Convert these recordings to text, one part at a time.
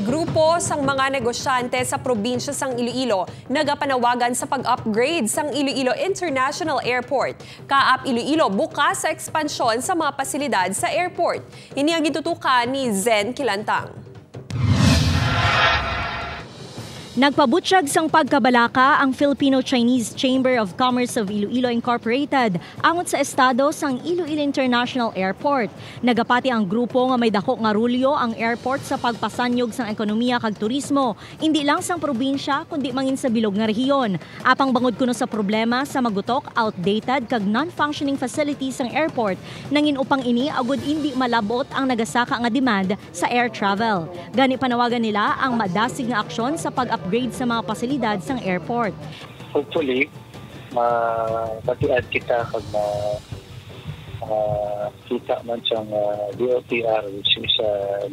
grupo sang mga negosyante sa probinsya sang Iloilo nagapanawagan sa pag-upgrade sang Iloilo International Airport. Kaap Iloilo bukas sa ekspansyon sa mga pasilidad sa airport. Ini ang gitutukan ni Zen Kilantang. Nagpabutyag sang pagkabalaka ang Filipino-Chinese Chamber of Commerce of Iloilo Incorporated angot sa estado sang Iloilo International Airport. Nagapati ang grupo nga may dako nga rulyo ang airport sa pagpasanyog sang ekonomiya kag turismo, hindi lang sang probinsya kundi mangin sa bilog nga rehiyon. Apang bangod kuno sa problema sa magutok, outdated kag non-functioning facilities sang airport, nangin upang ini agud hindi malabot ang nagasaka nga demand sa air travel. Gani panawagan nila ang madasig nga aksyon sa pag-upgrade sa mga pasilidad sang airport. Hopefully, matiad kita kag kita man siyang DOTR, which is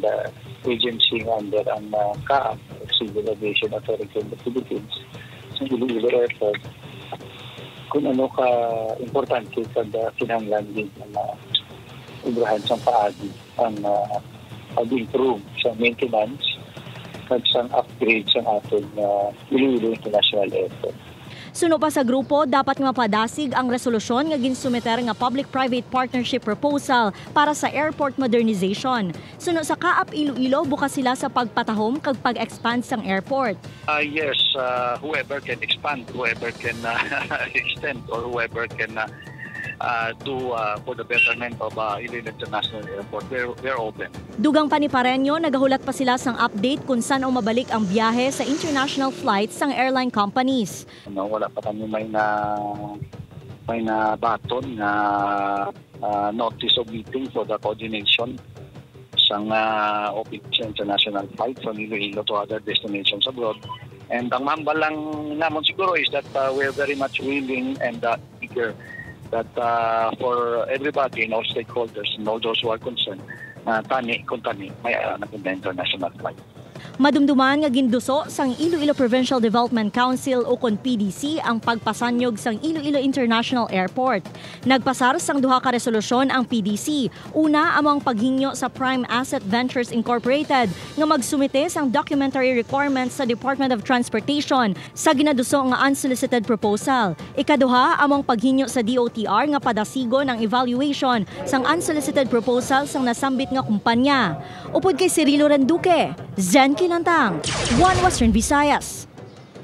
the agency under ang CAAP, Civil Aviation Authority of the Philippines, sa Iloilo Airport, kung ano ka importante kag kinahanglan din na ibrahan sa paagi ang pag-improve sa maintenance at sang upgrade sa ating Iloilo International Airport. Suno pa sa grupo, dapat nga mapadasig ang resolusyon nga ginsumiter nga public-private partnership proposal para sa airport modernization. Suno sa Kaap Iloilo, bukas sila sa pagpatahom kag pag-expand sang airport. Yes, whoever can expand, whoever can extend, or whoever can do for the betterment of Iloilo International Airport, we're open. Dugang paniparenyo, nagahulat pa sila sang update kung saan o mabalik ang biyahe sa international flights sang airline companies. Wala pa kami may na baton na notice of meeting for the coordination sang opening international flight from Iloilo to other destinations abroad. And ang mahambal lang namon siguro is that we're very much willing and eager that for everybody and all stakeholders and all those who are concerned, tani may na international flight. Madumduman nga ginduso sang Iloilo Provincial Development Council o kon PDC ang pagpasanyog sang Iloilo International Airport. Nagpasar sang duha ka resolusyon ang PDC. Una, among paghingyo sa Prime Asset Ventures Incorporated nga magsumite sang documentary requirements sa Department of Transportation sa ginaduso nga unsolicited proposal. Ikaduha, among paghingyo sa DOTR nga padasigon ang evaluation sang unsolicited proposal sang nasambit nga kumpanya. Upod kay Cirilo Renduque, Zen Kilantang, One Western Visayas.